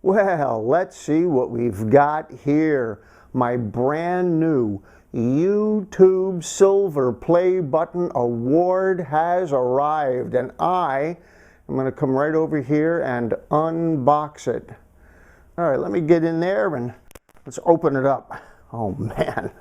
Well, let's see what we've got here. My brand new YouTube Silver Play Button Award has arrived, and I'm going to come right over here and unbox it. All right, let me get in there and let's open it up. Oh, man.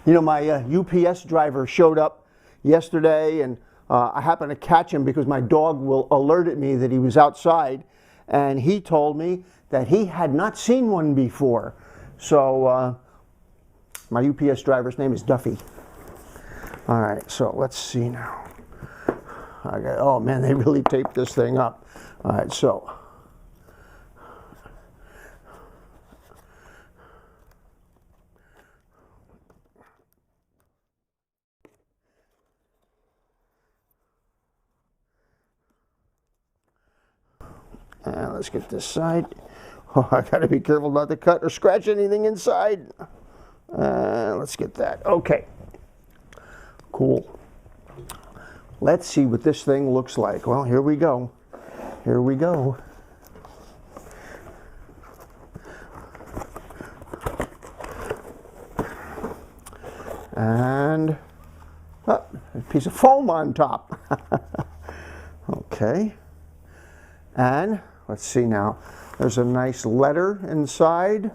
You know, my UPS driver showed up yesterday, and I happened to catch him because my dog alerted me that he was outside, and he told me that he had not seen one before. So my UPS driver's name is Duffy. All right, so let's see now. Oh man, they really taped this thing up. All right, so. And let's get this side. Oh, I gotta be careful not to cut or scratch anything inside. Let's get that. Okay. Cool. Let's see what this thing looks like. Well, here we go. Here we go. And a piece of foam on top. Okay. And let's see now. There's a nice letter inside.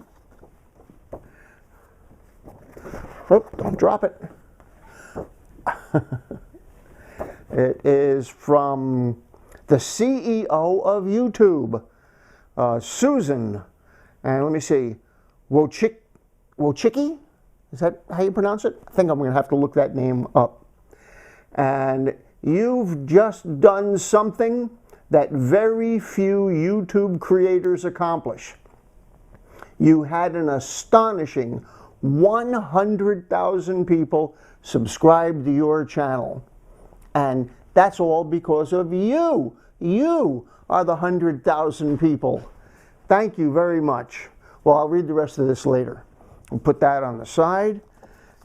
Oh, don't drop it. It is from the CEO of YouTube, Susan. And let me see, Wojcicki? Is that how you pronounce it? I think I'm going to have to look that name up. And you've just done something that very few YouTube creators accomplish. You had an astonishing 100,000 people subscribe to your channel. And that's all because of you. You are the 100,000 people. Thank you very much. Well, I'll read the rest of this later. We'll put that on the side.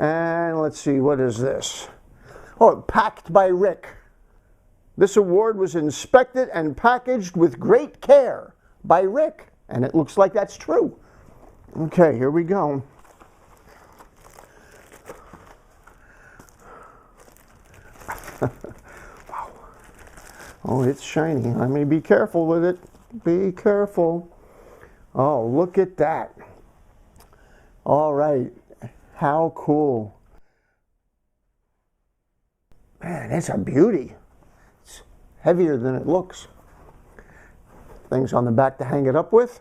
And let's see, what is this? Oh, packed by Rick. This award was inspected and packaged with great care by Rick. And it looks like that's true. Okay, here we go. Wow. Oh, it's shiny. I mean, be careful with it. Be careful. Oh, look at that. All right. How cool. Man, it's a beauty. It's heavier than it looks. Things on the back to hang it up with.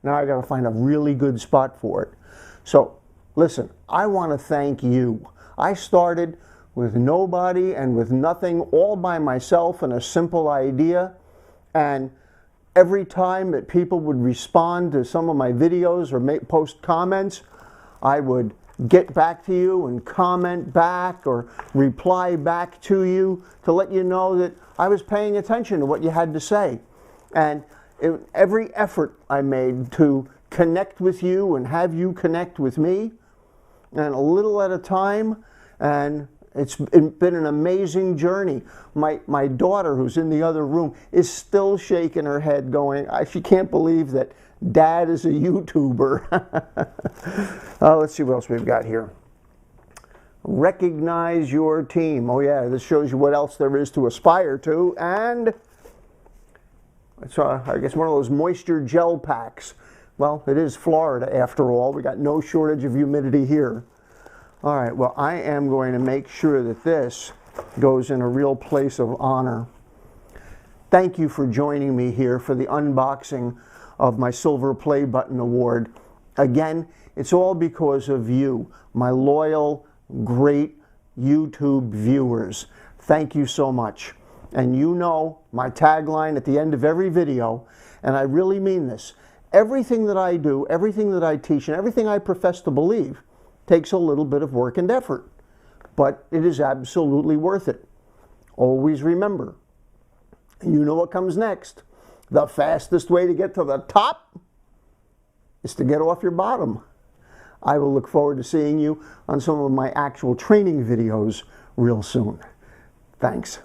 Now I got to find a really good spot for it. So, listen, I want to thank you. I started with nobody and with nothing, all by myself and a simple idea. And every time that people would respond to some of my videos or post comments, I would get back to you and comment back or reply back to you to let you know that I was paying attention to what you had to say. And every effort I made to connect with you and have you connect with me, and a little at a time, and it's been an amazing journey. My daughter, who's in the other room, is still shaking her head going, she can't believe that Dad is a YouTuber. Let's see what else we've got here. Recognize your team. Oh yeah, this shows you what else there is to aspire to. And it's, I guess, one of those moisture gel packs. Well, it is Florida after all. We got no shortage of humidity here. All right, well, I am going to make sure that this goes in a real place of honor. Thank you for joining me here for the unboxing of my Silver Play Button Award. Again, it's all because of you, my loyal, great YouTube viewers. Thank you so much. And you know my tagline at the end of every video, and I really mean this. Everything that I do, everything that I teach, and everything I profess to believe takes a little bit of work and effort, but it is absolutely worth it. Always remember, you know what comes next. The fastest way to get to the top is to get off your bottom. I will look forward to seeing you on some of my actual training videos real soon. Thanks.